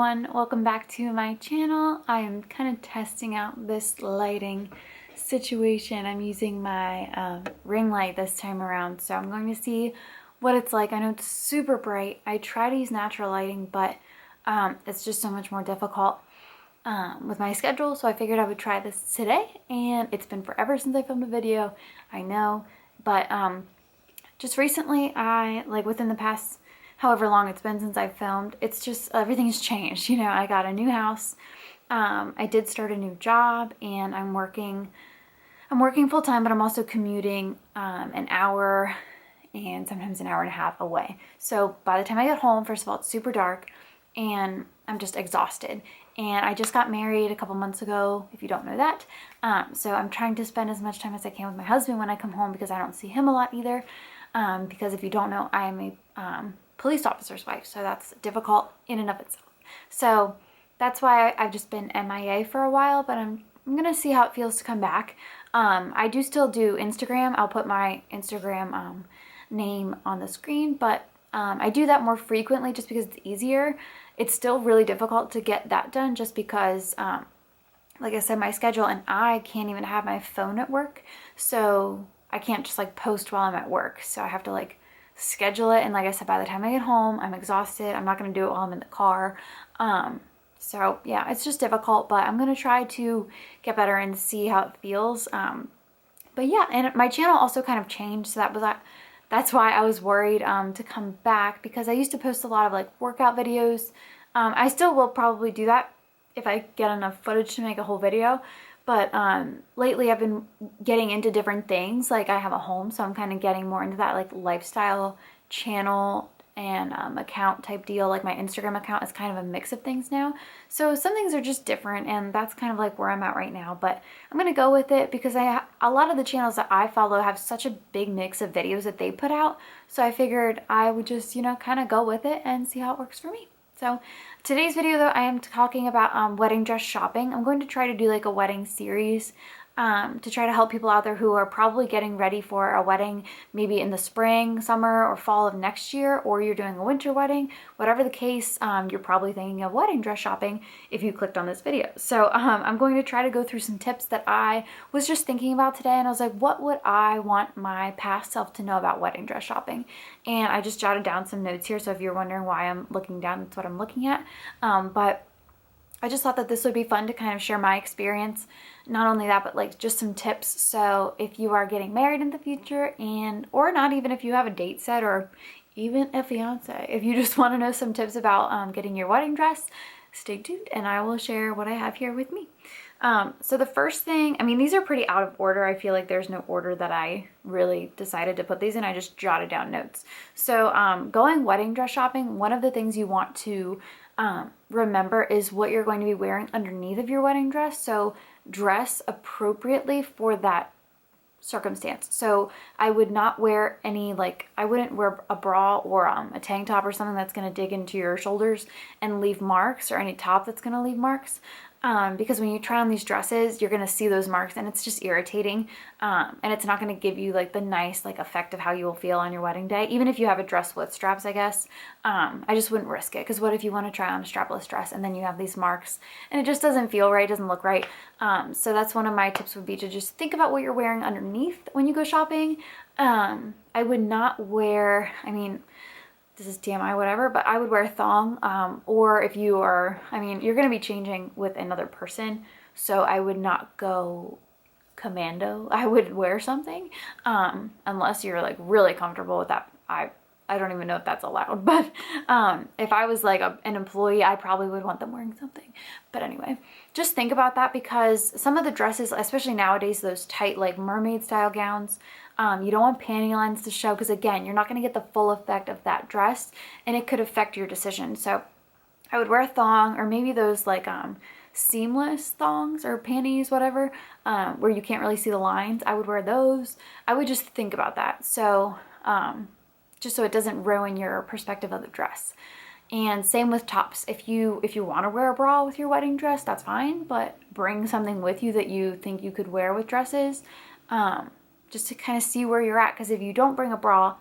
everyone, welcome back to my channel. I am kind of testing out this lighting situation. I'm using my ring light this time around, so I'm going to see what it's like. I know it's super bright. I try to use natural lighting, but it's just so much more difficult with my schedule, so I figured I would try this today, and it's been forever since I filmed a video, I know, but just recently, within the past however long it's been since I've filmed, it's just, everything's changed. You know, I got a new house, I did start a new job, and I'm working full-time, but I'm also commuting an hour and sometimes an hour and a half away. So by the time I get home, first of all, it's super dark, and I'm just exhausted. And I just got married a couple months ago, if you don't know that. So I'm trying to spend as much time as I can with my husband when I come home, because I don't see him a lot either. Because if you don't know, I am a police officer's wife, so that's difficult in and of itself. So that's why I've just been MIA for a while, but I'm gonna see how it feels to come back. I do still do Instagram. I'll put my Instagram name on the screen, but I do that more frequently just because it's easier. It's still really difficult to get that done just because, like I said, my schedule, and I can't even have my phone at work, so I can't just like post while I'm at work. So I have to like schedule it, and like I said, by the time I get home, I'm exhausted. I'm not going to do it while I'm in the car. So yeah, it's just difficult, but I'm going to try to get better and see how it feels. But yeah, and my channel also kind of changed, so that's why I was worried to come back, because I used to post a lot of like workout videos. I still will probably do that if I get enough footage to make a whole video. But lately I've been getting into different things. Like I have a home, so I'm kind of getting more into that like lifestyle channel and account type deal. Like my Instagram account is kind of a mix of things now. So some things are just different, and that's kind of like where I'm at right now. But I'm going to go with it because a lot of the channels that I follow have such a big mix of videos that they put out. So I figured I would just, you know, kind of go with it and see how it works for me. So today's video, though, I am talking about wedding dress shopping. I'm going to try to do like a wedding series to try to help people out there who are probably getting ready for a wedding, maybe in the spring, summer, or fall of next year, or you're doing a winter wedding. Whatever the case, you're probably thinking of wedding dress shopping if you clicked on this video. So I'm going to try to go through some tips that I was just thinking about today, and I was like, what would I want my past self to know about wedding dress shopping? And I just jotted down some notes here, so if you're wondering why I'm looking down, that's what I'm looking at. But I just thought that this would be fun to kind of share my experience. Not only that, but like just some tips. So if you are getting married in the future, or not even if you have a date set, or even a fiance, if you just want to know some tips about getting your wedding dress, stay tuned and I will share what I have here with me. So the first thing, I mean, these are pretty out of order. I feel like there's no order that I really decided to put these in. I just jotted down notes. So going wedding dress shopping, one of the things you want to remember is what you're going to be wearing underneath of your wedding dress. So dress appropriately for that circumstance. So I would not wear any, like, I wouldn't wear a bra or a tank top or something that's going to dig into your shoulders and leave marks, or any top that's going to leave marks. Because when you try on these dresses, you're going to see those marks, and it's just irritating. And it's not going to give you like the nice like effect of how you will feel on your wedding day. Even if you have a dress with straps, I guess, I just wouldn't risk it. Because what if you want to try on a strapless dress and then you have these marks and it just doesn't feel right, doesn't look right. So that's one of my tips, would be to just think about what you're wearing underneath when you go shopping. I would not wear, I mean, this is TMI, whatever, but I would wear a thong, or if you are, I mean, you're going to be changing with another person, so I would not go commando. I would wear something, unless you're like really comfortable with that. I don't even know if that's allowed, but if I was like an employee, I probably would want them wearing something. But anyway, just think about that, because some of the dresses, especially nowadays, those tight like mermaid style gowns, you don't want panty lines to show, because again, you're not going to get the full effect of that dress, and it could affect your decision. So I would wear a thong, or maybe those like seamless thongs or panties, whatever, where you can't really see the lines. I would wear those. I would just think about that. So just so it doesn't ruin your perspective of the dress. And same with tops. If you want to wear a bra with your wedding dress, that's fine, but bring something with you that you think you could wear with dresses, just to kind of see where you're at. Because if you don't bring a bra,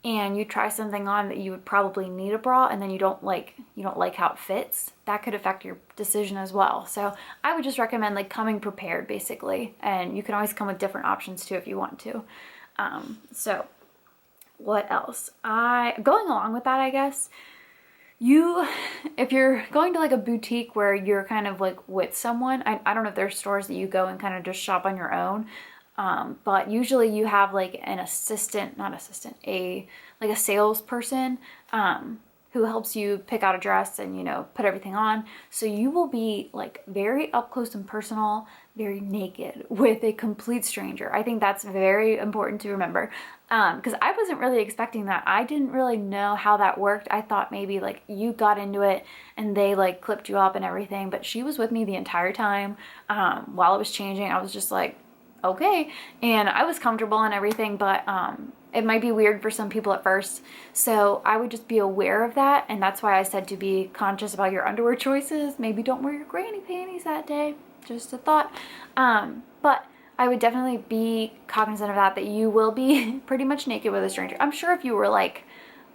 and you try something on that you would probably need a bra, and then you don't like how it fits, that could affect your decision as well. So I would just recommend like coming prepared basically, and you can always come with different options too if you want to. So what else? Going along with that, I guess, if you're going to like a boutique where you're kind of like with someone, I don't know if there's stores that you go and kind of just shop on your own. But usually you have like an assistant, not assistant, like a salesperson, who helps you pick out a dress and, you know, put everything on. So you will be like very up close and personal, very naked with a complete stranger. I think that's very important to remember. Because I wasn't really expecting that. I didn't really know how that worked. I thought maybe like you got into it and they like clipped you up and everything, but she was with me the entire time. While it was changing, I was just like, okay. And I was comfortable and everything, but it might be weird for some people at first. So I would just be aware of that. And that's why I said to be conscious about your underwear choices. Maybe don't wear your granny panties that day. Just a thought. But I would definitely be cognizant of that you will be pretty much naked with a stranger. I'm sure if you were like,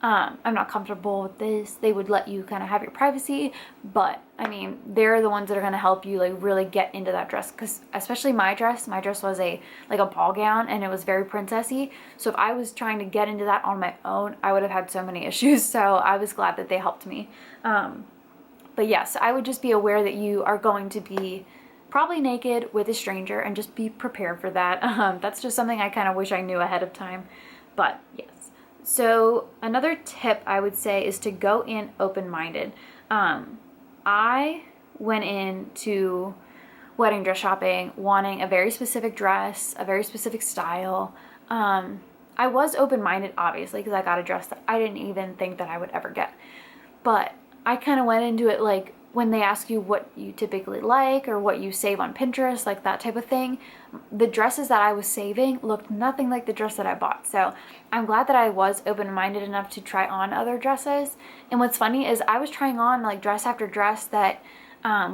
I'm not comfortable with this, they would let you kind of have your privacy, but I mean, they're the ones that are going to help you like really get into that dress, because especially my dress was like a ball gown, and it was very princessy. So if I was trying to get into that on my own, I would have had so many issues. So I was glad that they helped me. But yes, I would just be aware that you are going to be probably naked with a stranger, and just be prepared for that. That's just something I kind of wish I knew ahead of time, but yes. So another tip I would say is to go in open-minded. I went into wedding dress shopping wanting a very specific dress, a very specific style. I was open-minded, obviously, because I got a dress that I didn't even think that I would ever get. But I kind of went into it like, when they ask you what you typically like or what you save on Pinterest, like that type of thing, the dresses that I was saving looked nothing like the dress that I bought. So I'm glad that I was open-minded enough to try on other dresses. And what's funny is I was trying on like dress after dress that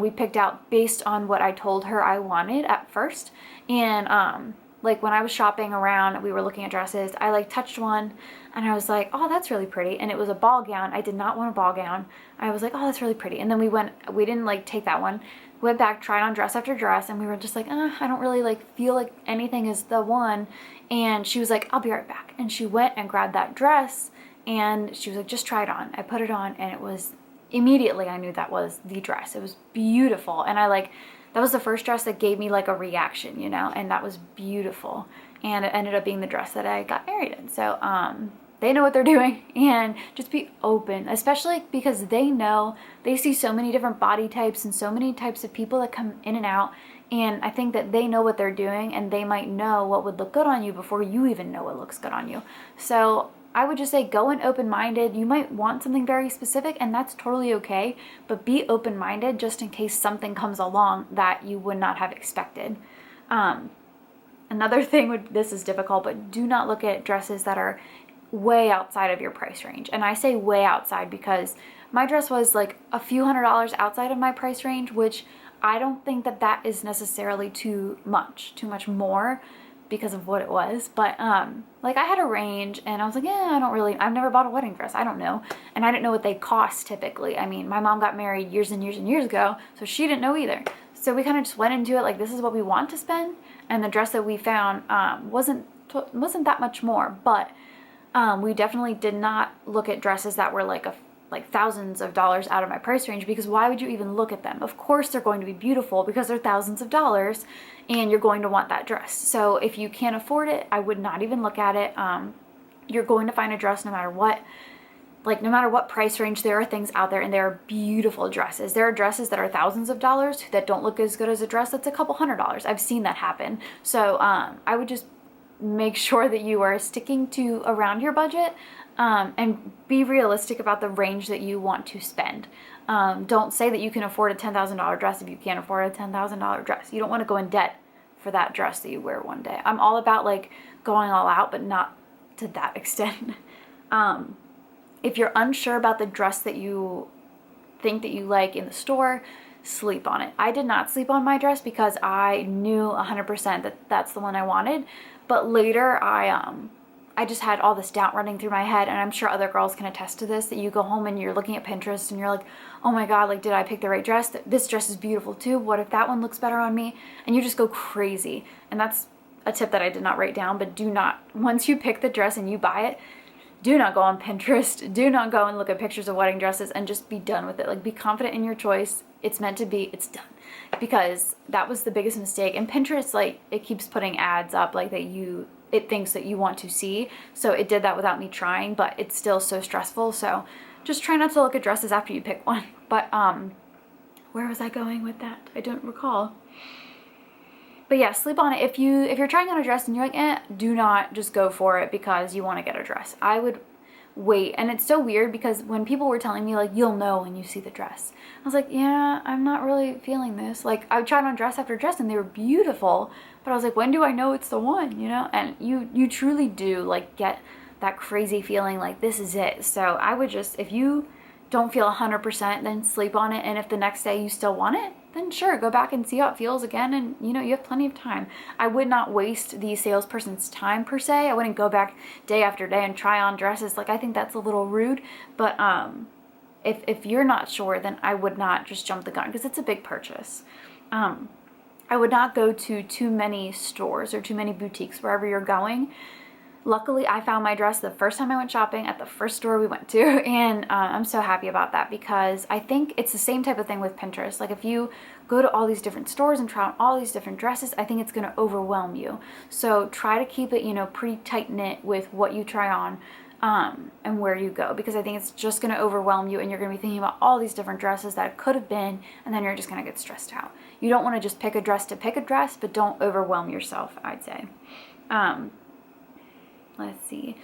we picked out based on what I told her I wanted at first. And like when I was shopping around, we were looking at dresses, I like touched one and I was like, oh, that's really pretty. And it was a ball gown. I did not want a ball gown. I was like, oh, that's really pretty. And then we didn't like take that one. Went back, tried on dress after dress, and we were just like, I don't really like feel like anything is the one. And she was like, I'll be right back. And she went and grabbed that dress, and she was like, just try it on. I put it on, and it was immediately, I knew that was the dress. It was beautiful. And that was the first dress that gave me like a reaction, you know, and that was beautiful. And it ended up being the dress that I got married in. So they know what they're doing, and just be open, especially because they see so many different body types and so many types of people that come in and out. And I think that they know what they're doing, and they might know what would look good on you before you even know what looks good on you. So I would just say go in open-minded. You might want something very specific, and that's totally okay, but be open-minded just in case something comes along that you would not have expected. Another thing this is difficult, but do not look at dresses that are way outside of your price range. And I say way outside because my dress was like a few $100s outside of my price range, which I don't think that is necessarily too much more because of what it was. But like I had a range, and I was like, I've never bought a wedding dress, I don't know. And I didn't know what they cost typically. I mean, my mom got married years and years and years ago, so she didn't know either. So we kind of just went into it like, this is what we want to spend, and the dress that we found wasn't that much more. But we definitely did not look at dresses that were like thousands of dollars out of my price range, because why would you even look at them? Of course they're going to be beautiful because they're thousands of dollars, and you're going to want that dress. So if you can't afford it, I would not even look at it. You're going to find a dress no matter what. Like no matter what price range, there are things out there, and there are beautiful dresses. There are dresses that are thousands of dollars that don't look as good as a dress that's a couple $100s. I've seen that happen. So I would just make sure that you are sticking to around your budget, and be realistic about the range that you want to spend. Don't say that you can afford a $10,000 dress if you can't afford a $10,000 dress. You don't want to go in debt for that dress that you wear one day. I'm all about like going all out, but not to that extent. If you're unsure about the dress that you think that you like in the store, sleep on it. I did not sleep on my dress because I knew 100% that that's the one I wanted. But later I I just had all this doubt running through my head, and I'm sure other girls can attest to this, that you go home and you're looking at Pinterest and you're like, oh my God, like, did I pick the right dress? This dress is beautiful too. What if that one looks better on me? And you just go crazy. And that's a tip that I did not write down, but do not, once you pick the dress and you buy it, do not go on Pinterest. Do not go and look at pictures of wedding dresses, and just be done with it. Like, be confident in your choice. It's meant to be, it's done. Because that was the biggest mistake. And Pinterest, like, it keeps putting ads up, like, it thinks that you want to see. So it did that without me trying, but it's still so stressful. So just try not to look at dresses after you pick one. But where was I going with that? I don't recall. But yeah, sleep on it. If you're trying on a dress and you're like, do not just go for it because you want to get a dress. I would wait. And it's so weird because when people were telling me, like, you'll know when you see the dress, I was like, yeah, I'm not really feeling this. Like, I tried on dress after dress and they were beautiful, but I was like, when do I know it's the one, you know? And you truly do, like, get that crazy feeling like this is it. So I would just, if you don't feel 100%, then sleep on it. And if the next day you still want it, then sure, go back and see how it feels again. And you know, you have plenty of time. I would not waste the salesperson's time per se. I wouldn't go back day after day and try on dresses. Like, I think that's a little rude. But if you're not sure, then I would not just jump the gun, because it's a big purchase. I would not go to too many stores or too many boutiques wherever you're going. Luckily, I found my dress the first time I went shopping at the first store we went to, and I'm so happy about that, because I think it's the same type of thing with Pinterest. Like, if you go to all these different stores and try on all these different dresses, I think it's going to overwhelm you. So try to keep it, you know, pretty tight-knit with what you try on and where you go, because I think it's just going to overwhelm you, and you're going to be thinking about all these different dresses that it could have been, and then you're just going to get stressed out. You don't want to just pick a dress to pick a dress, but don't overwhelm yourself, I'd say. Let's see.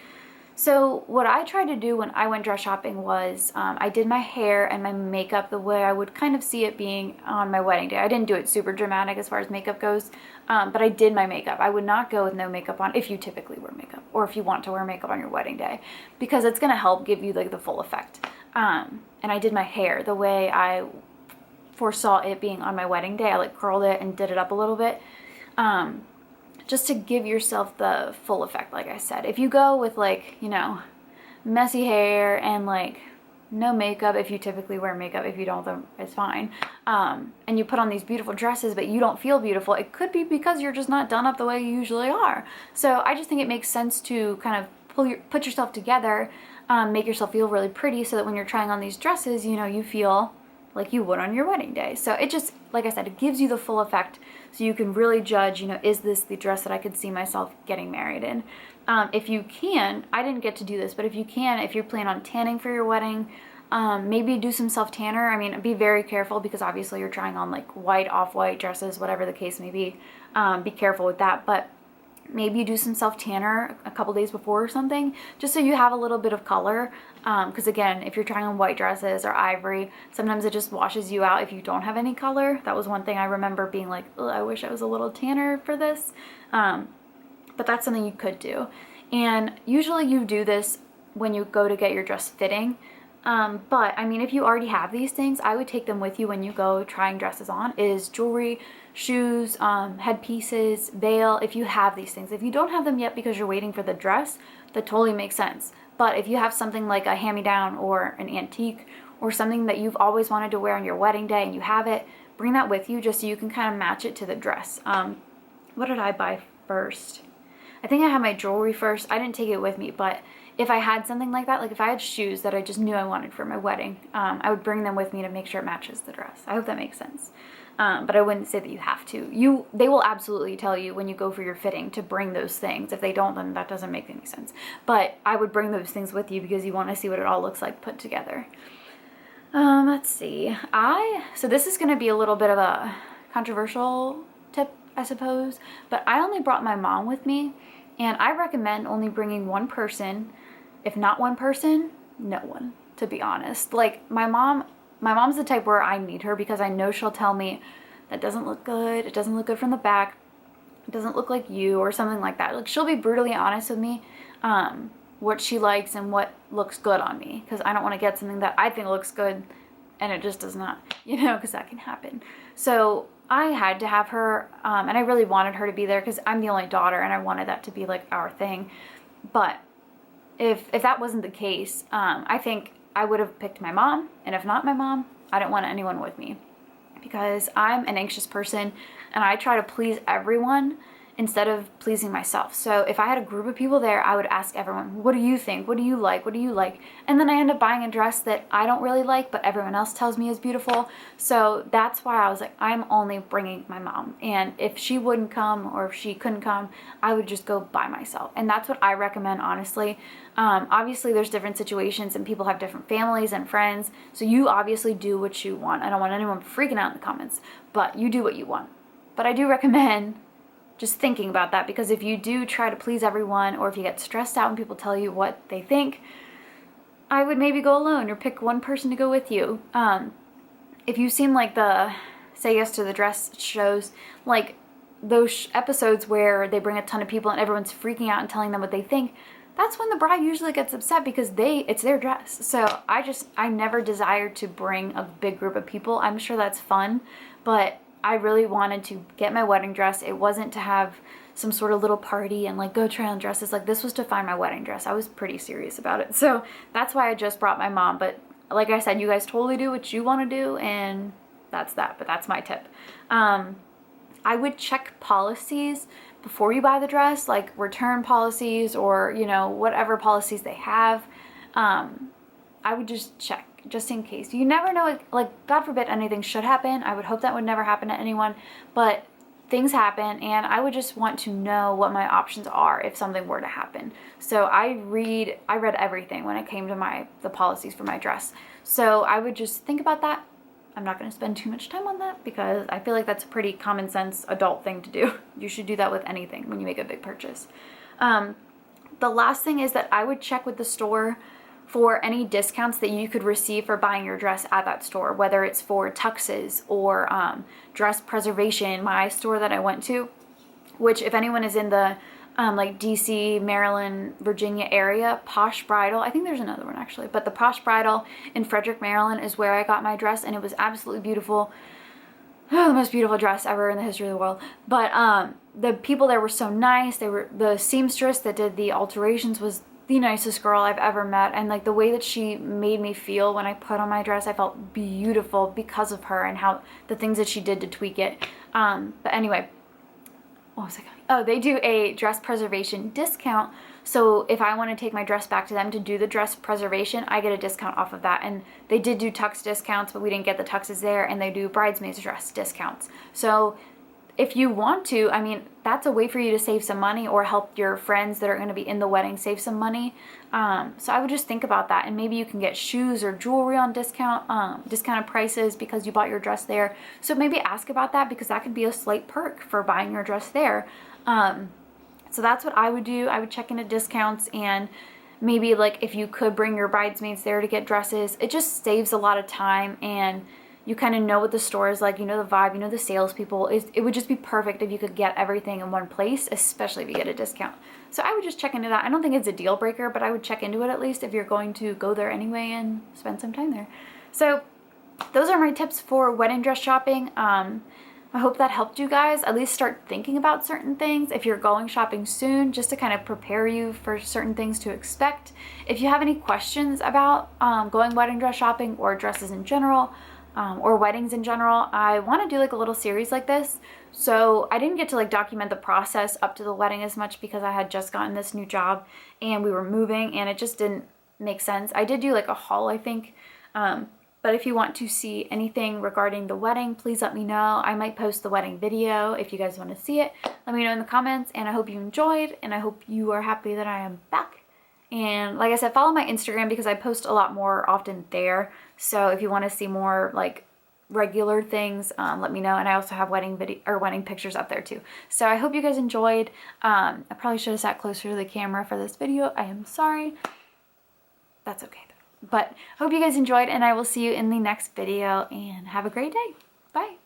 So what I tried to do when I went dress shopping was I did my hair and my makeup the way I would kind of see it being on my wedding day. I didn't do it super dramatic as far as makeup goes, but I did my makeup. I would not go with no makeup on if you typically wear makeup, or if you want to wear makeup on your wedding day, because it's going to help give you like the full effect. And I did my hair the way I foresaw it being on my wedding day. I like curled it and did it up a little bit. Just to give yourself the full effect, like I said. If you go with, like, you know, messy hair and like no makeup, if you typically wear makeup, if you don't, then it's fine, and you put on these beautiful dresses but you don't feel beautiful, it could be because you're just not done up the way you usually are. So I just think it makes sense to kind of put yourself together, make yourself feel really pretty, so that when you're trying on these dresses, you know, you feel like you would on your wedding day. So it just, like I said, it gives you the full effect, so you can really judge, you know, is this the dress that I could see myself getting married in? If you can, I didn't get to do this, but if you can, if you're planning on tanning for your wedding, maybe do some self-tanner. I mean, be very careful, because obviously you're trying on like white, off-white dresses, whatever the case may be. Be careful with that, but maybe you do some self-tanner a couple days before or something, just so you have a little bit of color. Because again, if you're trying on white dresses or ivory, sometimes it just washes you out if you don't have any color. That was one thing I remember being like, oh, I wish I was a little tanner for this. But that's something you could do. And usually you do this when you go to get your dress fitting. But I mean, if you already have these things, I would take them with you when you go trying dresses on, is jewelry, shoes, headpieces, veil, if you have these things. If you don't have them yet because you're waiting for the dress, that totally makes sense. But if you have something like a hand-me-down or an antique, or something that you've always wanted to wear on your wedding day and you have it, bring that with you just so you can kind of match it to the dress. What did I buy first? I think I had my jewelry first. I didn't take it with me, but if I had something like that, like if I had shoes that I just knew I wanted for my wedding, I would bring them with me to make sure it matches the dress. I hope that makes sense. But I wouldn't say that you have to. They will absolutely tell you when you go for your fitting to bring those things. If they don't, then that doesn't make any sense. But I would bring those things with you because you want to see what it all looks like put together. Let's see. So this is going to be a little bit of a controversial tip, I suppose, but I only brought my mom with me, and I recommend only bringing one person. If not one person, no one, to be honest. Like my mom's the type where I need her, because I know she'll tell me that doesn't look good, it doesn't look good from the back, it doesn't look like you, or something like that. Like, she'll be brutally honest with me, what she likes and what looks good on me, because I don't want to get something that I think looks good and it just does not, you know, because that can happen. So I had to have her, and I really wanted her to be there because I'm the only daughter and I wanted that to be like our thing. But if that wasn't the case, I think I would have picked my mom, and if not my mom, I didn't want anyone with me, because I'm an anxious person and I try to please everyone instead of pleasing myself. So if I had a group of people there, I would ask everyone, what do you think? What do you like? What do you like? And then I end up buying a dress that I don't really like, but everyone else tells me is beautiful. So that's why I was like, I'm only bringing my mom. And if she wouldn't come, or if she couldn't come, I would just go by myself. And that's what I recommend, honestly. Obviously there's different situations and people have different families and friends. So you obviously do what you want. I don't want anyone freaking out in the comments, but you do what you want. But I do recommend just thinking about that, because if you do try to please everyone, or if you get stressed out when people tell you what they think, I would maybe go alone or pick one person to go with you. If you seem like the Say Yes to the Dress shows, like those episodes where they bring a ton of people and everyone's freaking out and telling them what they think, that's when the bride usually gets upset, because it's their dress. So I never desired to bring a big group of people. I'm sure that's fun, but I really wanted to get my wedding dress. It wasn't to have some sort of little party and like go try on dresses. Like, this was to find my wedding dress. I was pretty serious about it. So that's why I just brought my mom. But like I said, you guys totally do what you want to do, and that's that. But that's my tip. I would check policies before you buy the dress, like return policies, or, you know, whatever policies they have. I would just check, just in case. You never know, like, God forbid anything should happen. I would hope that would never happen to anyone, but things happen, and I would just want to know what my options are if something were to happen. So I read everything when it came to the policies for my dress. So I would just think about that. I'm not going to spend too much time on that, because I feel like that's a pretty common sense adult thing to do. You should do that with anything when you make a big purchase. The last thing is that I would check with the store for any discounts that you could receive for buying your dress at that store, whether it's for tuxes or dress preservation. My store that I went to, which if anyone is in the like DC, Maryland, Virginia area, Posh Bridal, I think there's another one actually, but the Posh Bridal in Frederick, Maryland is where I got my dress, and it was absolutely beautiful. Oh, the most beautiful dress ever in the history of the world. But the people there were so nice. The seamstress that did the alterations was the nicest girl I've ever met, and like the way that she made me feel when I put on my dress, I felt beautiful because of her and how the things that she did to tweak it. But anyway, what was I going? Oh, they do a dress preservation discount. So if I want to take my dress back to them to do the dress preservation, I get a discount off of that. And they did do tux discounts, but we didn't get the tuxes there, and they do bridesmaids dress discounts. So if you want to, I mean, that's a way for you to save some money, or help your friends that are going to be in the wedding save some money. So I would just think about that, and maybe you can get shoes or jewelry on discounted prices because you bought your dress there. So maybe ask about that, because that could be a slight perk for buying your dress there. So that's what I would do. I would check into discounts, and maybe like if you could bring your bridesmaids there to get dresses, it just saves a lot of time, and you kind of know what the store is like, you know the vibe, you know the salespeople. It would just be perfect if you could get everything in one place, especially if you get a discount. So I would just check into that. I don't think it's a deal breaker, but I would check into it at least if you're going to go there anyway and spend some time there. So those are my tips for wedding dress shopping. I hope that helped you guys at least start thinking about certain things if you're going shopping soon, just to kind of prepare you for certain things to expect. If you have any questions about going wedding dress shopping, or dresses in general, or weddings in general, I want to do like a little series like this. So I didn't get to like document the process up to the wedding as much, because I had just gotten this new job and we were moving, and it just didn't make sense. I did do like a haul, I think. But if you want to see anything regarding the wedding, please let me know. I might post the wedding video if you guys want to see it. Let me know in the comments, and I hope you enjoyed, and I hope you are happy that I am back. And like I said, follow my Instagram, because I post a lot more often there. So if you want to see more like regular things, let me know. And I also have wedding pictures up there too. So I hope you guys enjoyed. I probably should have sat closer to the camera for this video. I am sorry. That's okay though. But I hope you guys enjoyed, and I will see you in the next video, and have a great day. Bye.